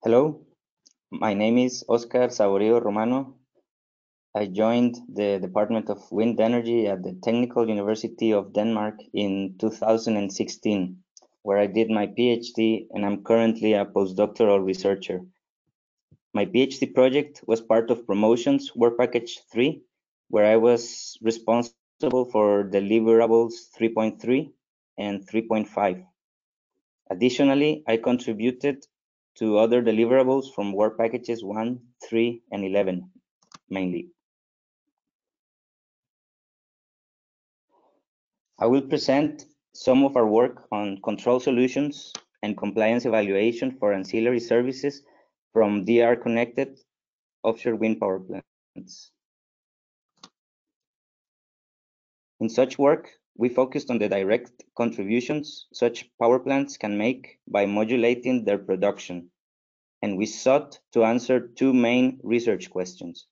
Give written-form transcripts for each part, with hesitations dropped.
Hello, my name is Oscar Saborío-Romano. I joined the Department of Wind Energy at the Technical University of Denmark in 2016, where I did my PhD, and I'm currently a postdoctoral researcher. My PhD project was part of Promotion's Work Package 3, where I was responsible for deliverables 3.3 and 3.5. Additionally, I contributed to other deliverables from Work Packages 1, 3, and 11, mainly. I will present some of our work on control solutions and compliance evaluation for ancillary services from DR-connected offshore wind power plants. In such work, we focused on the direct contributions such power plants can make by modulating their production, and we sought to answer two main research questions.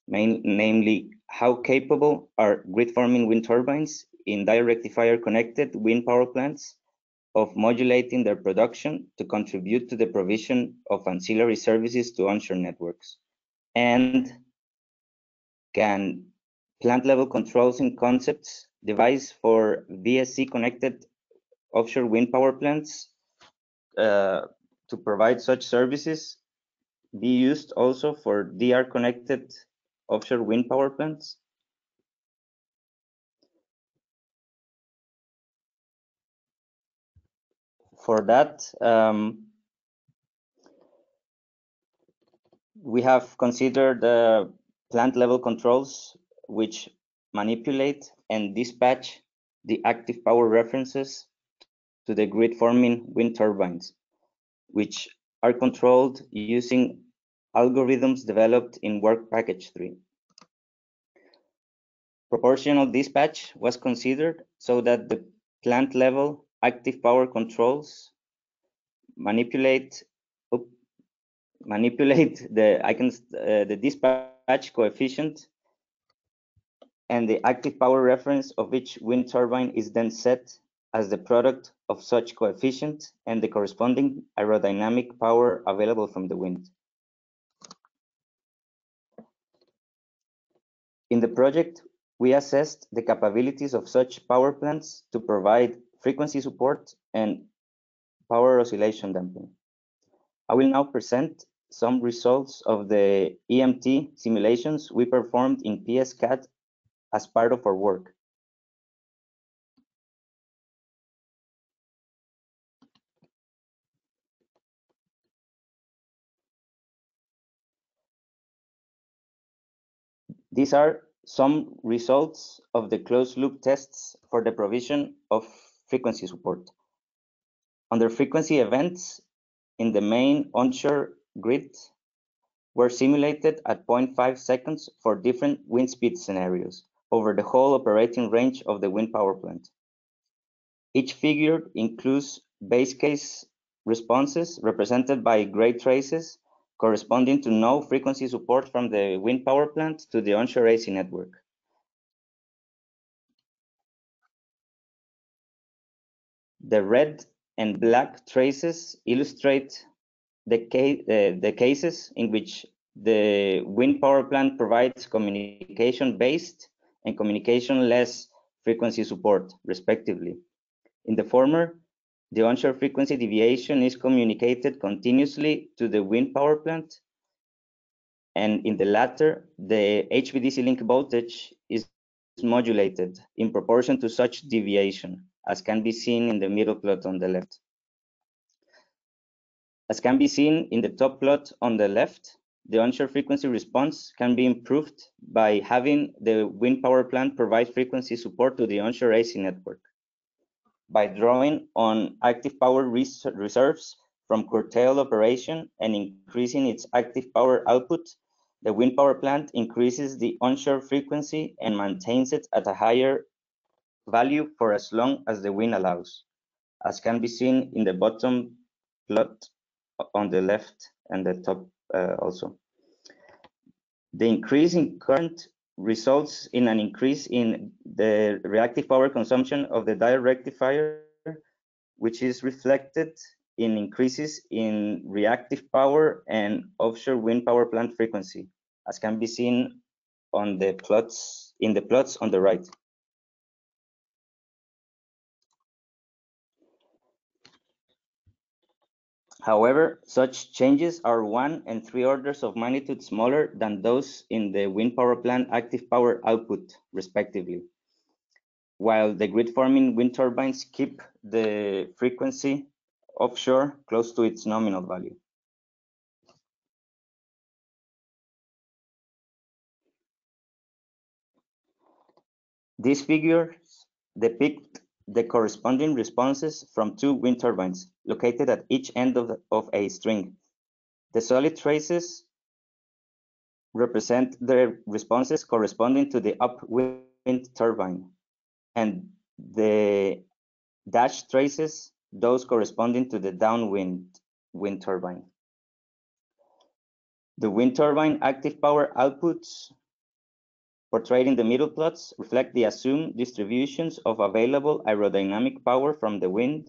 Namely, how capable are grid-forming wind turbines in direct rectifier-connected wind power plants of modulating their production to contribute to the provision of ancillary services to onshore networks? And can plant-level controls and concepts devised for VSC-connected offshore wind power plants to provide such services be used also for DR-connected offshore wind power plants? For that, we have considered the plant level controls which manipulate and dispatch the active power references to the grid forming wind turbines, which are controlled using algorithms developed in Work Package 3. Proportional dispatch was considered so that the plant level active power controls manipulate the dispatch coefficient, and the active power reference of each wind turbine is then set as the product of such coefficient and the corresponding aerodynamic power available from the wind. In the project, we assessed the capabilities of such power plants to provide frequency support and power oscillation damping. I will now present some results of the EMT simulations we performed in PSCAD as part of our work. These are some results of the closed-loop tests for the provision of frequency support. Under frequency events in the main onshore grid were simulated at 0.5 seconds for different wind speed scenarios over the whole operating range of the wind power plant. Each figure includes base case responses represented by gray traces corresponding to no frequency support from the wind power plant to the onshore AC network. The red and black traces illustrate the cases in which the wind power plant provides communication-based and communication-less frequency support, respectively. In the former, the onshore frequency deviation is communicated continuously to the wind power plant, and in the latter, the HVDC link voltage is modulated in proportion to such deviation, as can be seen in the middle plot on the left. As can be seen in the top plot on the left, the onshore frequency response can be improved by having the wind power plant provide frequency support to the onshore AC network. By drawing on active power reserves from curtailed operation and increasing its active power output, the wind power plant increases the onshore frequency and maintains it at a higher value for as long as the wind allows, as can be seen in the bottom plot on the left and the top also. The increase in current results in an increase in the reactive power consumption of the direct rectifier, which is reflected in increases in reactive power and offshore wind power plant frequency, as can be seen on the plots on the right. However, such changes are 1 and 3 orders of magnitude smaller than those in the wind power plant active power output, respectively, while the grid-forming wind turbines keep the frequency offshore close to its nominal value. These figures depict the corresponding responses from 2 wind turbines located at each end of a string. The solid traces represent the responses corresponding to the upwind turbine, and the dashed traces those corresponding to the downwind wind turbine. The wind turbine active power outputs portrayed in the middle plots reflect the assumed distributions of available aerodynamic power from the wind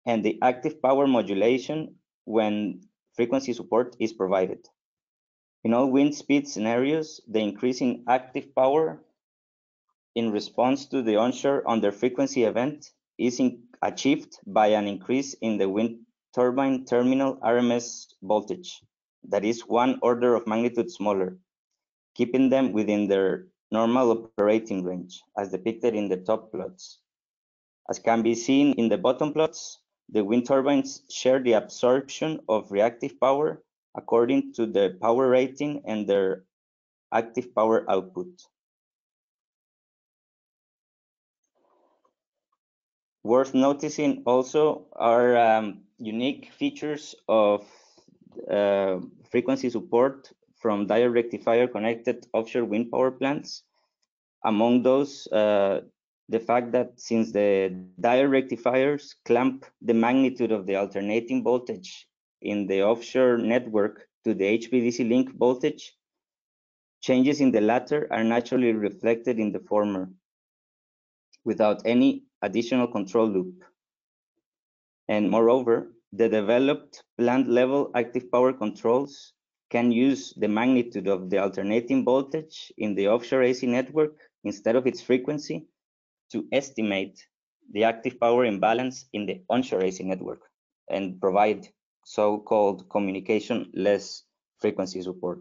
and the active power modulation when frequency support is provided. In all wind speed scenarios, the increase in active power in response to the onshore under frequency event is achieved by an increase in the wind turbine terminal RMS voltage that is 1 order of magnitude smaller, keeping them within their normal operating range, as depicted in the top plots. As can be seen in the bottom plots, the wind turbines share the absorption of reactive power according to the power rating and their active power output. Worth noticing also are unique features of frequency support from diode rectifier connected offshore wind power plants. Among those, the fact that since the diode rectifiers clamp the magnitude of the alternating voltage in the offshore network to the HVDC link voltage, changes in the latter are naturally reflected in the former without any additional control loop. And moreover, the developed plant level active power controls can use the magnitude of the alternating voltage in the offshore AC network instead of its frequency to estimate the active power imbalance in the onshore AC network and provide so-called communication-less frequency support.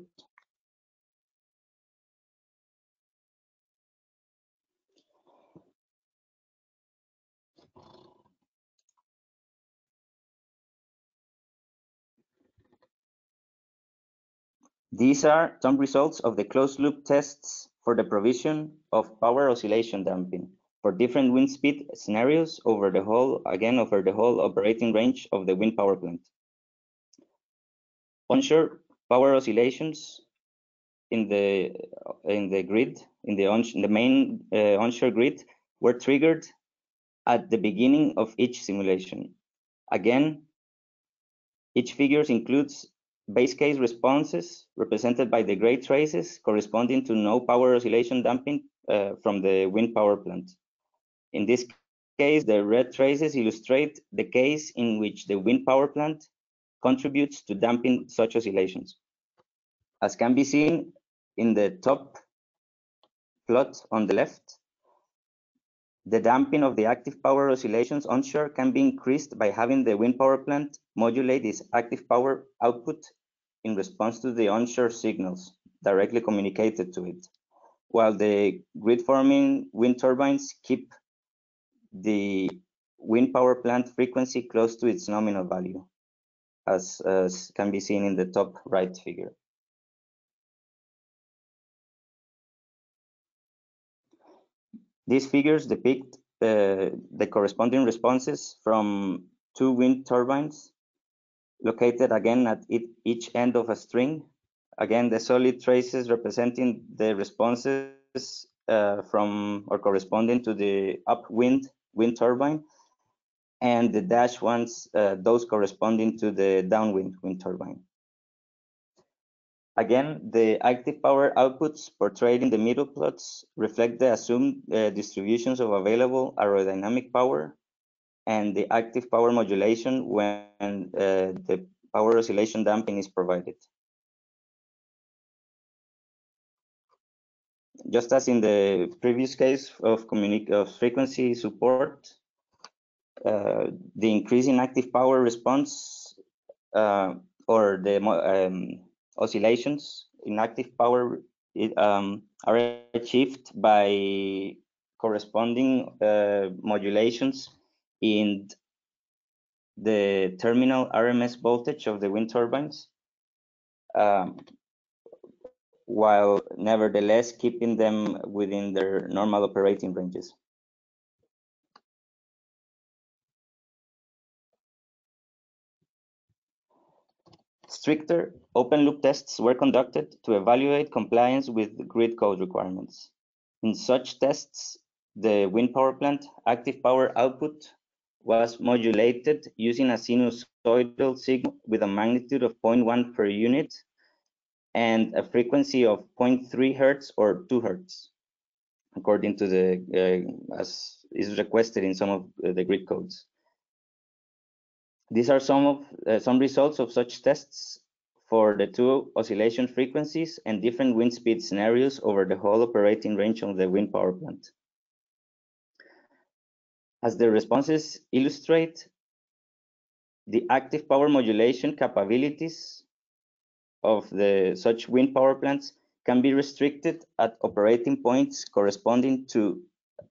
These are some results of the closed-loop tests for the provision of power oscillation damping for different wind speed scenarios over the whole operating range of the wind power plant. Onshore power oscillations in the main onshore grid were triggered at the beginning of each simulation. Again, each figure includes base case responses represented by the gray traces corresponding to no power oscillation damping from the wind power plant. In this case, the red traces illustrate the case in which the wind power plant contributes to damping such oscillations. As can be seen in the top plot on the left, the damping of the active power oscillations onshore can be increased by having the wind power plant modulate its active power output in response to the onshore signals directly communicated to it, while the grid-forming wind turbines keep the wind power plant frequency close to its nominal value, as can be seen in the top right figure. These figures depict the corresponding responses from 2 wind turbines located again at each end of a string. Again, the solid traces representing the responses from or corresponding to the upwind wind turbine, and the dashed ones, those corresponding to the downwind wind turbine. Again, the active power outputs portrayed in the middle plots reflect the assumed distributions of available aerodynamic power and the active power modulation when the power oscillation damping is provided. Just as in the previous case of frequency support, the increase in active power response or the oscillations in active power are achieved by corresponding modulations in the terminal RMS voltage of the wind turbines, while nevertheless keeping them within their normal operating ranges. Stricter open-loop tests were conducted to evaluate compliance with grid code requirements. In such tests, the wind power plant active power output was modulated using a sinusoidal signal with a magnitude of 0.1 per unit and a frequency of 0.3 hertz or 2 hertz, according to the as is requested in some of the grid codes. These are some results of such tests for the two oscillation frequencies and different wind speed scenarios over the whole operating range of the wind power plant. As the responses illustrate, the active power modulation capabilities of such wind power plants can be restricted at operating points corresponding to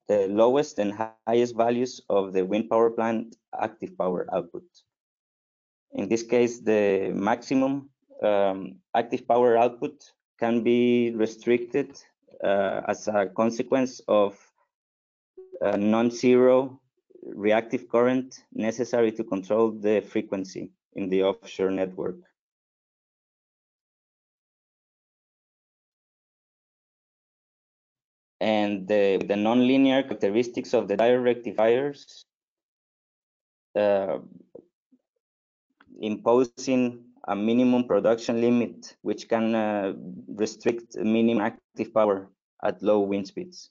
the lowest and highest values of the wind power plant active power output. In this case, the maximum active power output can be restricted as a consequence of non-zero reactive current necessary to control the frequency in the offshore network. And the nonlinear characteristics of the diode rectifiers imposing a minimum production limit, which can restrict minimum active power at low wind speeds.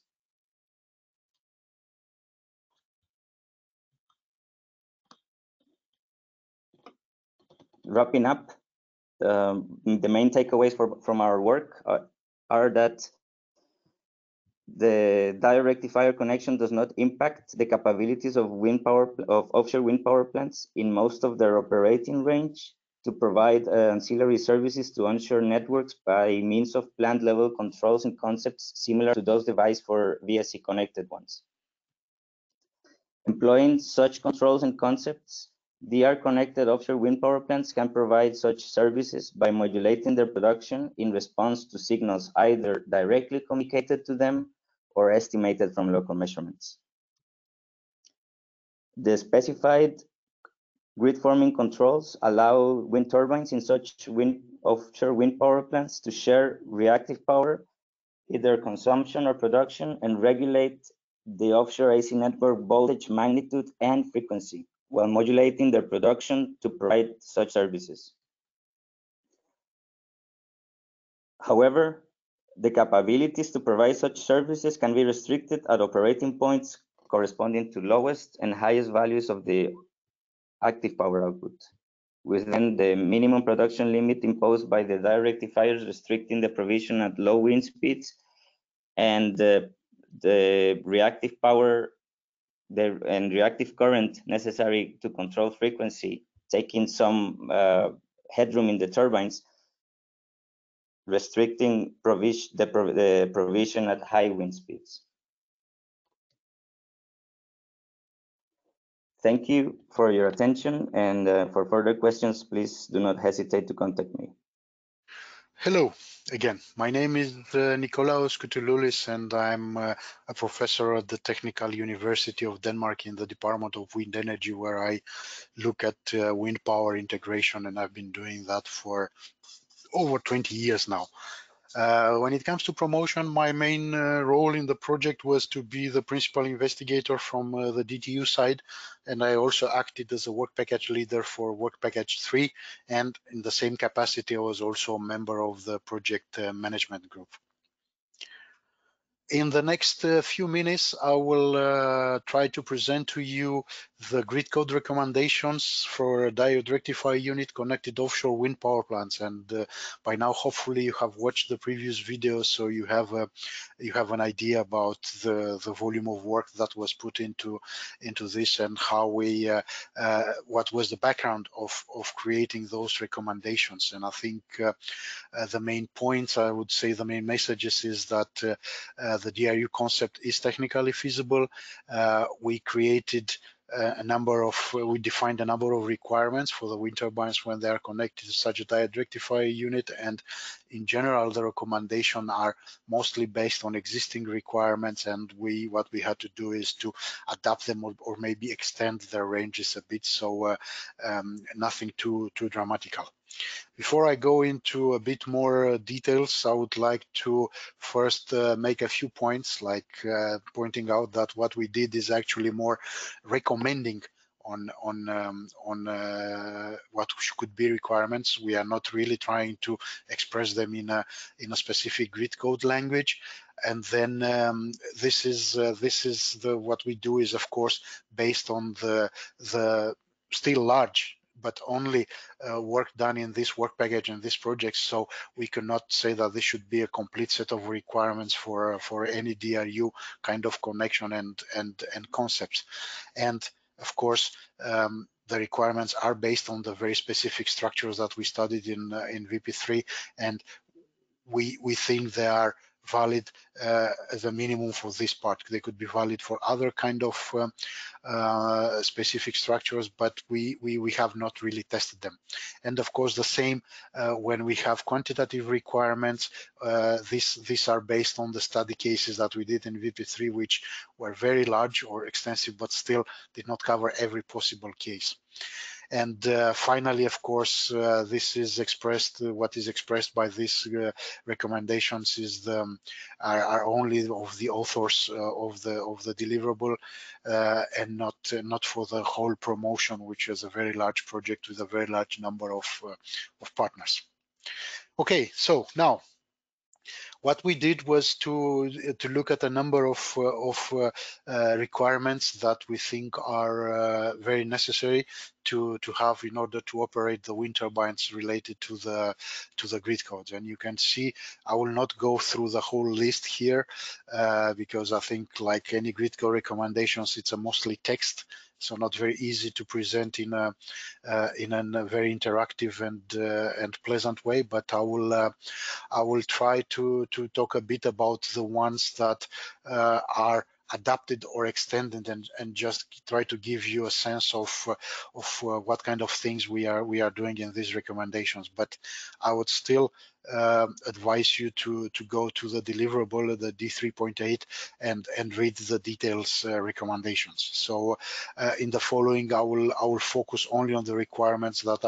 Wrapping up, the main takeaways from our work are that the diode rectifier connection does not impact the capabilities of offshore wind power plants in most of their operating range to provide ancillary services to onshore networks by means of plant level controls and concepts similar to those devised for VSC connected ones. Employing such controls and concepts, DR connected offshore wind power plants can provide such services by modulating their production in response to signals either directly communicated to them or estimated from local measurements. The specified grid forming controls allow wind turbines in such offshore wind power plants to share reactive power, either consumption or production, and regulate the offshore AC network voltage magnitude and frequency, while modulating their production to provide such services. However, the capabilities to provide such services can be restricted at operating points corresponding to lowest and highest values of the active power output, within the minimum production limit imposed by the diode rectifiers restricting the provision at low wind speeds, and the reactive power and reactive current necessary to control frequency, taking some headroom in the turbines, restricting the provision at high wind speeds. Thank you for your attention, and for further questions, please do not hesitate to contact me. Hello again. My name is Nicolaos Cutululis, and I'm a professor at the Technical University of Denmark in the Department of Wind Energy, where I look at wind power integration, and I've been doing that for over 20 years now. When it comes to promotion, my main role in the project was to be the principal investigator from the DTU side, and I also acted as a work package leader for work package 3, and in the same capacity I was also a member of the project management group. In the next few minutes, I will try to present to you the grid code recommendations for a diode rectifier unit connected offshore wind power plants. And by now, hopefully, you have watched the previous video, so you have an idea about the volume of work that was put into this, and how we what was the background of creating those recommendations. And I think the main points, I would say the main messages, is that the DRU concept is technically feasible. We created we defined a number of requirements for the wind turbines when they are connected to such a diode rectifier unit, and in general the recommendations are mostly based on existing requirements, and what we had to do is to adapt them or maybe extend their ranges a bit, so nothing too dramatical. Before I go into a bit more details, I would like to first make a few points, like pointing out that what we did is actually more recommending on what could be requirements. We are not really trying to express them in a specific grid code language. And then this is what we do is, of course, based on the still large but only work done in this work package and this project. So we cannot say that this should be a complete set of requirements for any DRU kind of connection and concepts. And of course, the requirements are based on the very specific structures that we studied in WP3, and we think they are valid as a minimum for this part. They could be valid for other kind of specific structures, but we have not really tested them. And of course, the same when we have quantitative requirements. These are based on the study cases that we did in WP3, which were very large or extensive, but still did not cover every possible case. And finally, of course, this is expressed. What is expressed by these recommendations is are only of the authors of the deliverable, and not for the whole promotion, which is a very large project with a very large number of partners. Okay, so now what we did was to look at a number of requirements that we think are very necessary to have in order to operate the wind turbines related to the grid codes. And you can see, I will not go through the whole list here because I think, like any grid code recommendations, it's a mostly text, so not very easy to present in a very interactive and pleasant way. But I will try to talk a bit about the ones that are adapted or extended, and just try to give you a sense of what kind of things we are doing in these recommendations. But I would still advise you to go to the deliverable, the D3.8, and read the details recommendations. So in the following, I will focus only on the requirements that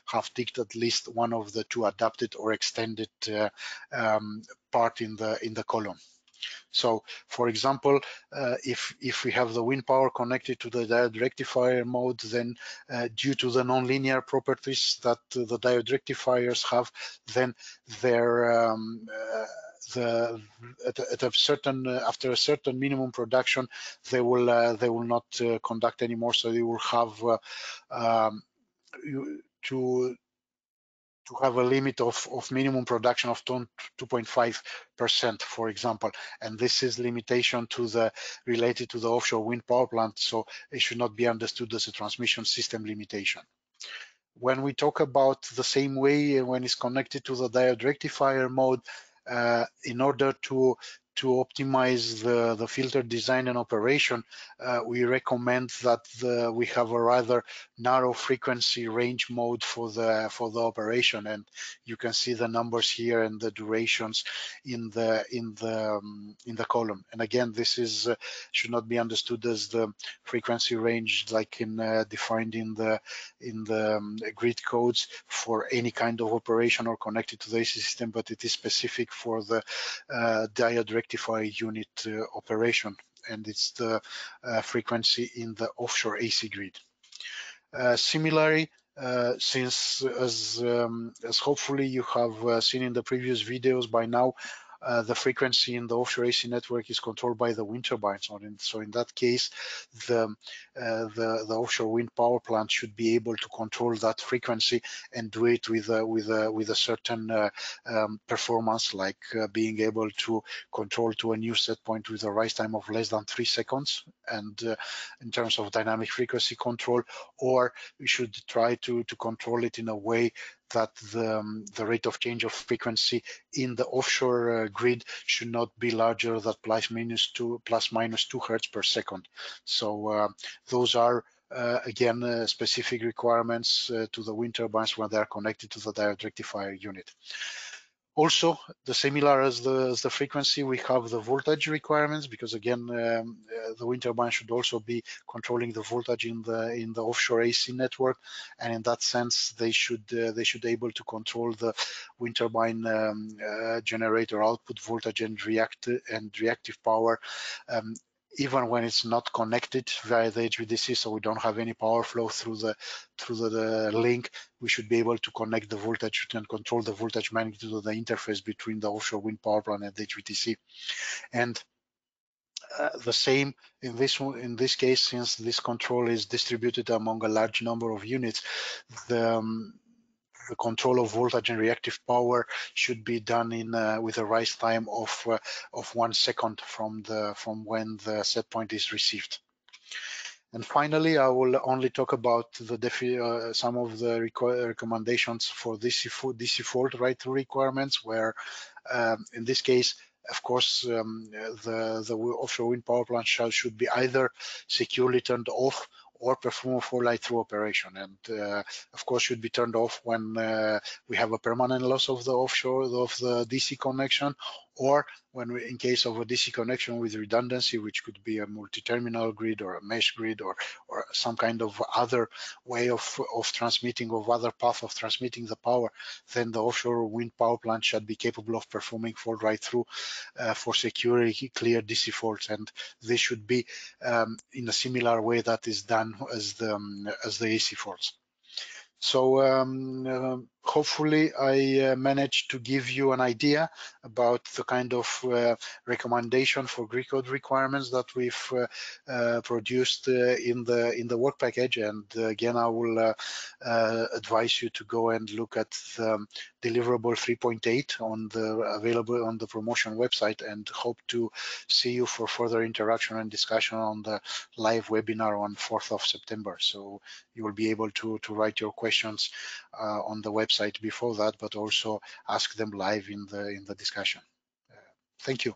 have ticked at least one of the two adapted or extended part in the column. So, for example, if we have the wind power connected to the diode rectifier mode, then due to the nonlinear properties that the diode rectifiers have, then their after a certain minimum production, they will not conduct anymore. So they will have to have a limit of minimum production of 2.5%, for example, and this is limitation related to the offshore wind power plant, so it should not be understood as a transmission system limitation. When we talk about the same way when it's connected to the diode rectifier mode, in order to optimize the filter design and operation, we recommend that we have a rather narrow frequency range mode for the operation, and you can see the numbers here and the durations in the column. And again, this is should not be understood as the frequency range like defined in the grid codes for any kind of operation or connected to the AC system, but it is specific for the diode rectifier unit operation, and it's the frequency in the offshore AC grid. Similarly, since as hopefully you have seen in the previous videos by now, the frequency in the offshore AC network is controlled by the wind turbines. So in that case, the offshore wind power plant should be able to control that frequency and do it with a certain performance, like being able to control to a new set point with a rise time of less than 3 seconds, and in terms of dynamic frequency control, or we should try to control it in a way that the rate of change of frequency in the offshore grid should not be larger than plus minus 2 hertz per second. So those are again specific requirements to the wind turbines when they are connected to the diode rectifier unit. Also, the similar as the frequency, we have the voltage requirements, because again, the wind turbine should also be controlling the voltage in the offshore AC network, and in that sense, they should able to control the wind turbine generator output voltage and reactive power. Even when it's not connected via the HVDC, so we don't have any power flow through the link, we should be able to connect the voltage and control the voltage magnitude of the interface between the offshore wind power plant and the HVDC. And the same in this case, since this control is distributed among a large number of units, the control of voltage and reactive power should be done with a rise time of 1 second from when the set point is received. And finally, I will only talk about some of the recommendations for DC fault write-through requirements, where in this case, of course, the offshore wind power plant should be either securely turned off or perform a full write-through operation, and of course should be turned off when we have a permanent loss of the DC connection, or when in case of a DC connection with redundancy, which could be a multi-terminal grid or a mesh grid or some kind of other way of transmitting, of other path of transmitting the power, then the offshore wind power plant should be capable of performing fault write-through for security clear DC faults, and this should be in a similar way that is done as the AC faults. So hopefully I managed to give you an idea about the kind of recommendation for Greek code requirements that we've produced in the work package. And again, I will advise you to go and look at the deliverable 3.8 available on the promotion website, and hope to see you for further interaction and discussion on the live webinar on 4th of September. So you will be able to write your questions on the website before that, but also ask them live in the discussion. Thank you.